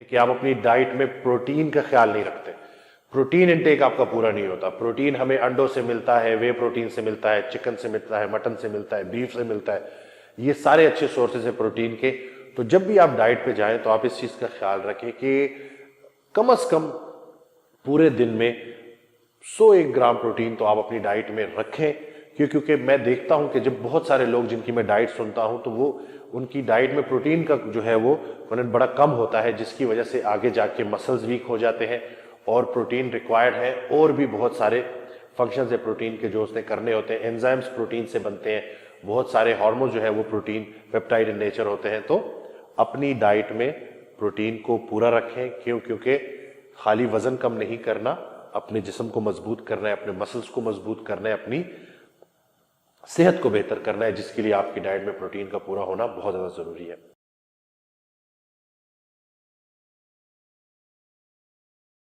कि आप अपनी डाइट में प्रोटीन का ख्याल नहीं रखते, प्रोटीन इनटेक आपका पूरा नहीं होता। प्रोटीन हमें अंडों से मिलता है, वे प्रोटीन से मिलता है, चिकन से मिलता है, मटन से मिलता है, बीफ से मिलता है, ये सारे अच्छे सोर्सेज है प्रोटीन के। तो जब भी आप डाइट पे जाएं तो आप इस चीज का ख्याल रखें कि कम से कम पूरे दिन में 101 ग्राम प्रोटीन तो आप अपनी डाइट में रखें। क्योंकि मैं देखता हूं कि जब बहुत सारे लोग जिनकी मैं डाइट सुनता हूं तो वो उनकी डाइट में प्रोटीन का जो है वो कंटेंट बड़ा कम होता है, जिसकी वजह से आगे जाके मसल्स वीक हो जाते हैं। और प्रोटीन रिक्वायर्ड है, और भी बहुत सारे फंक्शंस है प्रोटीन के जो उसने करने होते हैं। एंजाइम्स प्रोटीन से बनते हैं, बहुत सारे हार्मोन जो है वो प्रोटीन पेप्टाइड इन नेचर होते हैं। तो अपनी डाइट में प्रोटीन को पूरा रखें। क्योंकि खाली वजन कम नहीं करना, अपने जिस्म को मजबूत करना है, अपने मसल्स को मजबूत करना है, अपनी सेहत को बेहतर करना है, जिसके लिए आपकी डाइट में प्रोटीन का पूरा होना बहुत ज्यादा जरूरी है।